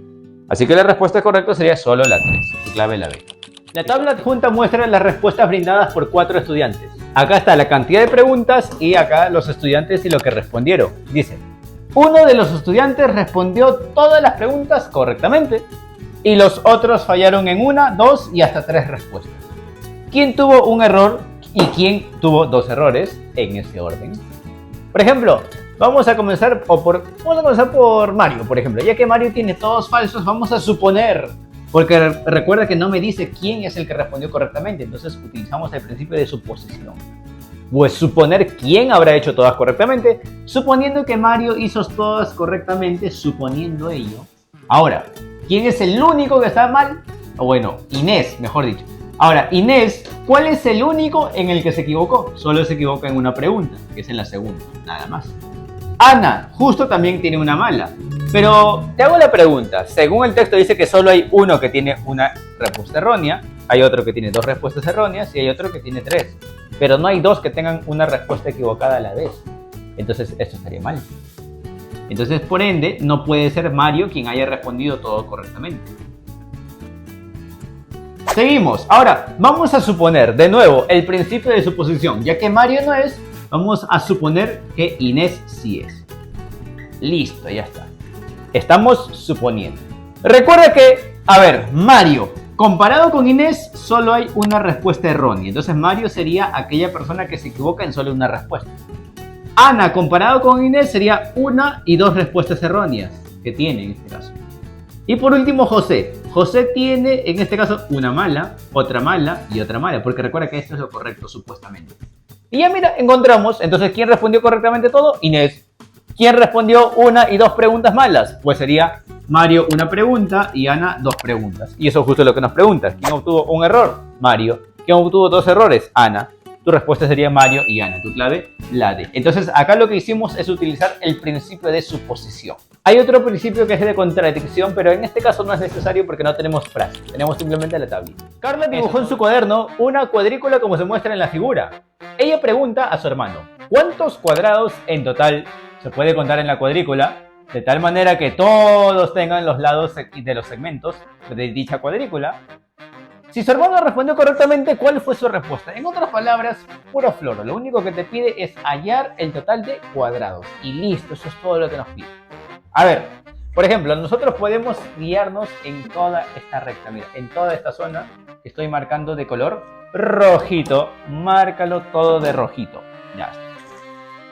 Así que la respuesta correcta sería solo la 3, su clave la B. La tabla adjunta muestra las respuestas brindadas por 4 estudiantes. Acá está la cantidad de preguntas y acá los estudiantes y lo que respondieron. Dice, uno de los estudiantes respondió todas las preguntas correctamente y los otros fallaron en 1, 2 y hasta 3 respuestas. ¿Quién tuvo un error y quién tuvo 2 errores en ese orden? Por ejemplo, vamos a comenzar por Mario, por ejemplo. Ya que Mario tiene todos falsos, vamos a suponer, porque recuerda que no me dice quién es el que respondió correctamente, entonces utilizamos el principio de suposición. Pues suponer quién habrá hecho todas correctamente, suponiendo que Mario hizo todas correctamente, suponiendo ello. Ahora, ¿quién es el único que está mal? O bueno, Inés, mejor dicho. Ahora, Inés, ¿cuál es el único en el que se equivocó? Solo se equivoca en una pregunta, que es en la segunda, nada más. Ana, justo también tiene una mala. Pero te hago la pregunta, según el texto dice que solo hay uno que tiene una respuesta errónea, hay otro que tiene 2 respuestas erróneas y hay otro que tiene 3. Pero no hay 2 que tengan una respuesta equivocada a la vez. Entonces esto estaría mal. Entonces, por ende, no puede ser Mario quien haya respondido todo correctamente. Seguimos. Ahora, vamos a suponer de nuevo el principio de suposición. Ya que Mario no es, vamos a suponer que Inés sí es. Listo, ya está. Estamos suponiendo. Recuerda que, a ver, Mario, comparado con Inés, solo hay una respuesta errónea. Entonces Mario sería aquella persona que se equivoca en solo una respuesta. Ana, comparado con Inés, sería 1 y 2 respuestas erróneas que tiene en este caso. Y por último, José. José tiene, en este caso, una mala, otra mala y otra mala, porque recuerda que esto es lo correcto, supuestamente. Y ya mira, encontramos, entonces, ¿quién respondió correctamente todo? Inés. ¿Quién respondió 1 y 2 preguntas malas? Pues sería Mario 1 pregunta y Ana 2 preguntas. Y eso es justo lo que nos preguntas. ¿Quién obtuvo un error? Mario. ¿Quién obtuvo 2 errores? Ana. Tu respuesta sería Mario y Ana. Tu clave, la D. Entonces, acá lo que hicimos es utilizar el principio de suposición. Hay otro principio que es de contradicción, pero en este caso no es necesario porque no tenemos frase. Tenemos simplemente la tablita. Carla dibujó en su cuaderno una cuadrícula como se muestra en la figura. Ella pregunta a su hermano, ¿cuántos cuadrados en total se puede contar en la cuadrícula? De tal manera que todos tengan los lados de los segmentos de dicha cuadrícula. Si su hermano respondió correctamente, ¿cuál fue su respuesta? En otras palabras, puro floro. Lo único que te pide es hallar el total de cuadrados. Y listo, eso es todo lo que nos pide. A ver, por ejemplo, nosotros podemos guiarnos en toda esta recta. Mira, en toda esta zona que estoy marcando de color rojito. Márcalo todo de rojito. Ya está.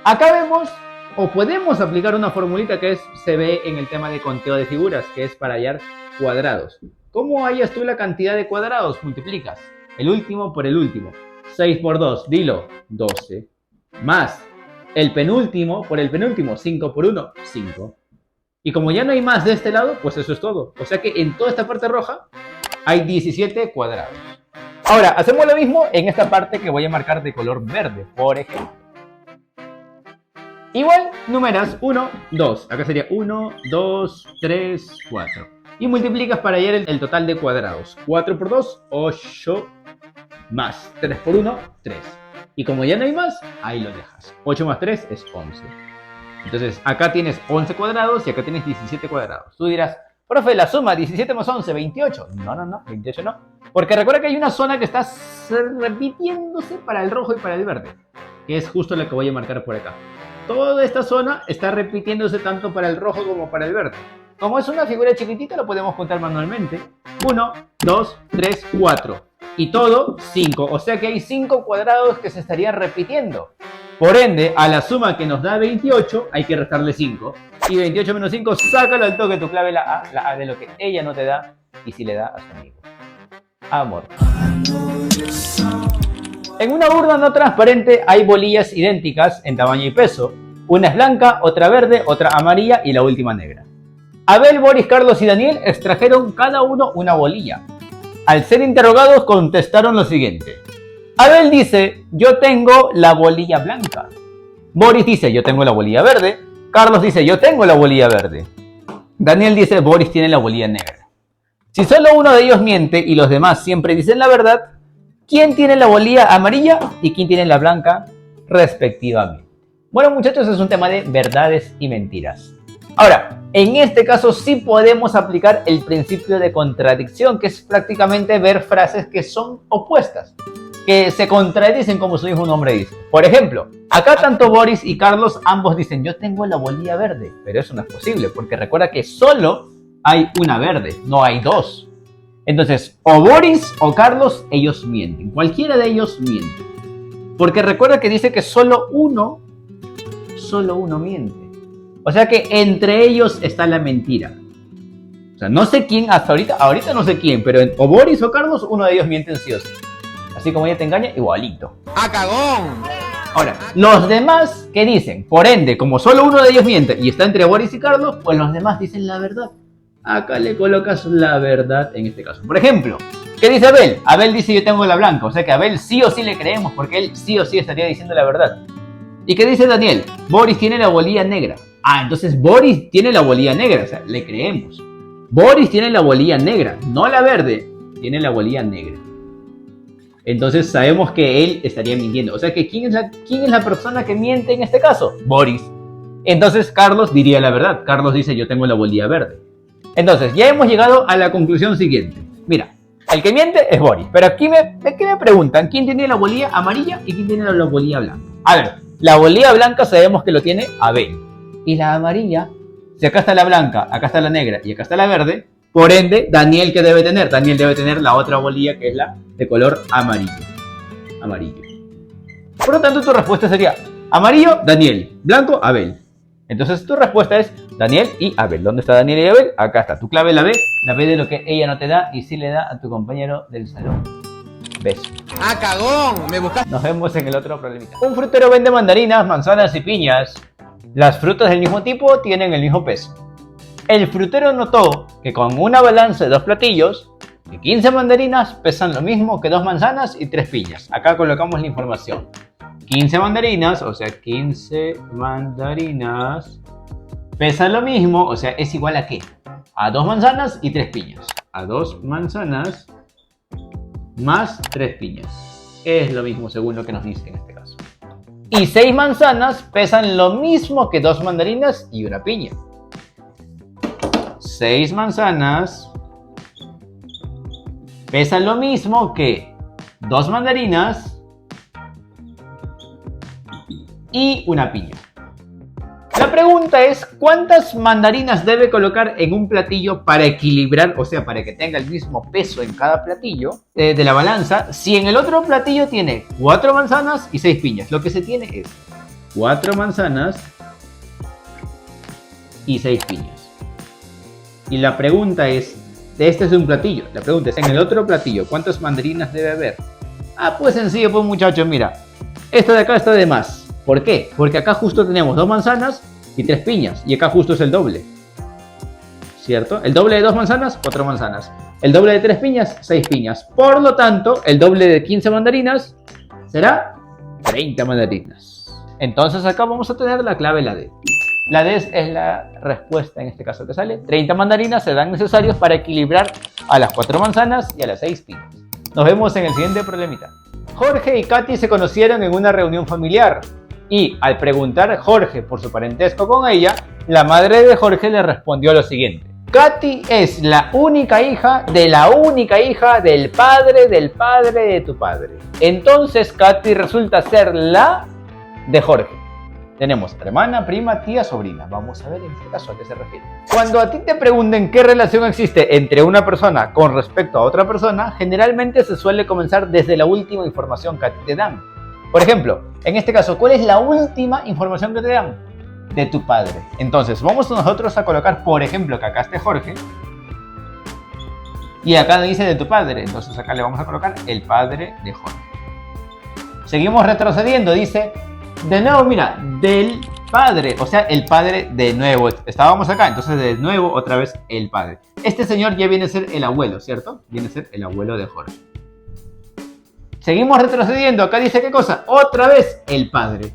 Acá vemos, o podemos aplicar una formulita que se ve en el tema de conteo de figuras, que es para hallar cuadrados. ¿Cómo hallas tú la cantidad de cuadrados? Multiplicas el último por el último. 6 por 2, dilo, 12. Más el penúltimo por el penúltimo, 5 por 1, 5. Y como ya no hay más de este lado, pues eso es todo. O sea que en toda esta parte roja hay 17 cuadrados. Ahora, hacemos lo mismo en esta parte que voy a marcar de color verde, por ejemplo. Igual, numeras 1, 2. Acá sería 1, 2, 3, 4. Y multiplicas para hallar el total de cuadrados. 4 por 2, 8. Más 3 por 1, 3. Y como ya no hay más, ahí lo dejas. 8 más 3 es 11. Entonces, acá tienes 11 cuadrados y acá tienes 17 cuadrados. Tú dirás, profe, la suma 17 más 11, 28. No, 28 no. Porque recuerda que hay una zona que está repitiéndose para el rojo y para el verde. Que es justo la que voy a marcar por acá. Toda esta zona está repitiéndose tanto para el rojo como para el verde. como es una figura chiquitita, lo podemos contar manualmente. 1, 2, 3, 4. Y todo 5. O sea que hay 5 cuadrados que se estarían repitiendo. Por ende, a la suma que nos da 28, hay que restarle 5. Y 28 menos 5, sácalo al toque, tu clave la A de lo que ella no te da y si le da a su amigo. Amor. En una urna no transparente hay bolillas idénticas en tamaño y peso. Una es blanca, otra verde, otra amarilla y la última negra. Abel, Boris, Carlos y Daniel extrajeron cada uno una bolilla. Al ser interrogados contestaron lo siguiente. Abel dice, yo tengo la bolilla blanca. Boris dice, yo tengo la bolilla verde. Carlos dice, yo tengo la bolilla verde. Daniel dice, Boris tiene la bolilla negra. Si solo uno de ellos miente y los demás siempre dicen la verdad, ¿quién tiene la bolilla amarilla y quién tiene la blanca respectivamente? Bueno, muchachos, es un tema de verdades y mentiras. Ahora, en este caso sí podemos aplicar el principio de contradicción, que es prácticamente ver frases que son opuestas, que se contradicen como su mismo nombre dice. Por ejemplo, acá tanto Boris y Carlos ambos dicen, yo tengo la bolilla verde, pero eso no es posible, porque recuerda que solo hay una verde, no hay dos. Entonces, o Boris o Carlos, ellos mienten, cualquiera de ellos miente. Porque recuerda que dice que solo uno miente. O sea que entre ellos está la mentira. O sea, no sé quién hasta ahorita no sé quién, pero o Boris o Carlos, uno de ellos mienten sí o sí. Así como ella te engaña, igualito. ¡Ah, cagón! Ahora, los demás, ¿qué dicen? Por ende, como solo uno de ellos miente y está entre Boris y Carlos, pues los demás dicen la verdad. Acá le colocas la verdad en este caso. Por ejemplo, ¿qué dice Abel? Abel dice yo tengo la blanca, o sea que a Abel sí o sí le creemos porque él sí o sí estaría diciendo la verdad. ¿Y qué dice Daniel? Boris tiene la bolilla negra. Ah, entonces Boris tiene la bolilla negra, o sea, le creemos. Boris tiene la bolilla negra, no la verde, tiene la bolilla negra. Entonces sabemos que él estaría mintiendo. O sea que ¿quién es la persona que miente en este caso? Boris. Entonces Carlos diría la verdad. Carlos dice yo tengo la bolilla verde. Entonces ya hemos llegado a la conclusión siguiente. Mira, el que miente es Boris. Pero aquí me preguntan, ¿quién tiene la bolilla amarilla y quién tiene la bolilla blanca? A ver, la bolilla blanca sabemos que lo tiene Abel. Y la amarilla, si acá está la blanca, acá está la negra y acá está la verde, por ende, Daniel, ¿qué debe tener? Daniel debe tener la otra bolilla que es la de color amarillo. Amarillo. Por lo tanto, tu respuesta sería amarillo, Daniel, blanco, Abel. Entonces, tu respuesta es Daniel y Abel. ¿Dónde está Daniel y Abel? Acá está. Tu clave la B de lo que ella no te da y sí le da a tu compañero del salón. Beso. ¡Ah, cagón! Me buscas. Nos vemos en el otro problemita. Un frutero vende mandarinas, manzanas y piñas. Las frutas del mismo tipo tienen el mismo peso. El frutero notó que con una balanza de 2 platillos, que 15 mandarinas pesan lo mismo que 2 manzanas y 3 piñas. Acá colocamos la información. 15 mandarinas, o sea, 15 mandarinas pesan lo mismo, o sea, es igual a ¿qué? A 2 manzanas y 3 piñas. A 2 manzanas más 3 piñas. Es lo mismo según lo que nos dice en este caso. Y 6 manzanas pesan lo mismo que 2 mandarinas y 1 piña. 6 manzanas pesan lo mismo que 2 mandarinas y 1 piña. La pregunta es, ¿cuántas mandarinas debe colocar en un platillo para equilibrar, o sea, para que tenga el mismo peso en cada platillo de la balanza, si en el otro platillo tiene 4 manzanas y 6 piñas? Lo que se tiene es 4 manzanas y 6 piñas. Y la pregunta es, este es un platillo, la pregunta es, en el otro platillo, ¿cuántas mandarinas debe haber? Ah, pues sencillo, pues muchachos, mira, esto de acá está de más. ¿Por qué? Porque acá justo tenemos 2 manzanas y 3 piñas. Y acá justo es el doble. ¿Cierto? El doble de 2 manzanas, 4 manzanas. El doble de 3 piñas, 6 piñas. Por lo tanto, el doble de 15 mandarinas será 30 mandarinas. Entonces acá vamos a tener la clave, la D. La D es la respuesta en este caso que sale. 30 mandarinas serán necesarios para equilibrar a las 4 manzanas y a las 6 piñas. Nos vemos en el siguiente problemita. Jorge y Katy se conocieron en una reunión familiar. Y al preguntar a Jorge por su parentesco con ella, la madre de Jorge le respondió lo siguiente. Katy es la única hija de la única hija del padre de tu padre. Entonces Katy resulta ser la de Jorge. Tenemos hermana, prima, tía, sobrina. Vamos a ver en este caso a qué se refiere. Cuando a ti te pregunten qué relación existe entre una persona con respecto a otra persona, generalmente se suele comenzar desde la última información que a ti te dan. Por ejemplo, en este caso, ¿cuál es la última información que te dan? De tu padre. Entonces, vamos nosotros a colocar, por ejemplo, que acá esté Jorge. Y acá dice de tu padre. Entonces acá le vamos a colocar el padre de Jorge. Seguimos retrocediendo. Dice, de nuevo, mira, del padre. O sea, el padre de nuevo. Estábamos acá, entonces de nuevo otra vez el padre. Este señor ya viene a ser el abuelo, ¿cierto? Viene a ser el abuelo de Jorge. Seguimos retrocediendo. Acá dice, ¿qué cosa? Otra vez el padre.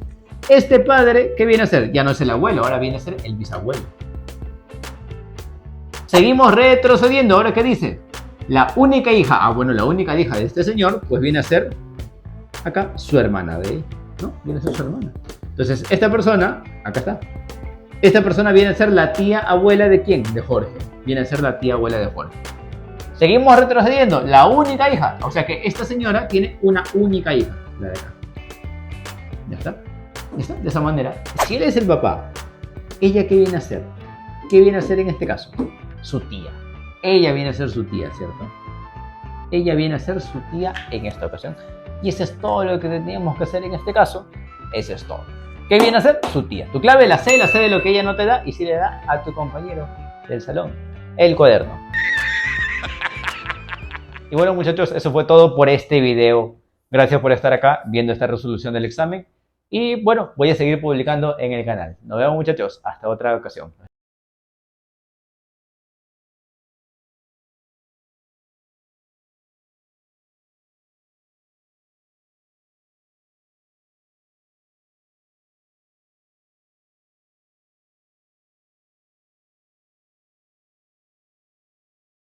Este padre, ¿qué viene a ser? Ya no es el abuelo, ahora viene a ser el bisabuelo. Seguimos retrocediendo. ¿Ahora qué dice? La única hija. Ah, bueno, la única hija de este señor, pues viene a ser acá su hermana de él, ¿no? Viene a ser su hermana. Entonces, esta persona, acá está. Esta persona viene a ser la tía abuela de ¿quién? De Jorge. Viene a ser la tía abuela de Jorge. Seguimos retrocediendo. La única hija. O sea que esta señora tiene una única hija. La de acá. ¿Ya está? ¿Ya está? De esa manera. Si él es el papá, ¿ella qué viene a ser? ¿Qué viene a ser en este caso? Su tía. Ella viene a ser su tía, ¿cierto? Ella viene a ser su tía en esta ocasión. Y eso es todo lo que teníamos que hacer en este caso. Eso es todo. ¿Qué viene a ser? Su tía. Tu clave la sé de lo que ella no te da y sí le da a tu compañero del salón. El cuaderno. Y bueno, muchachos, eso fue todo por este video. Gracias por estar acá viendo esta resolución del examen. Y bueno, voy a seguir publicando en el canal. Nos vemos, muchachos. Hasta otra ocasión.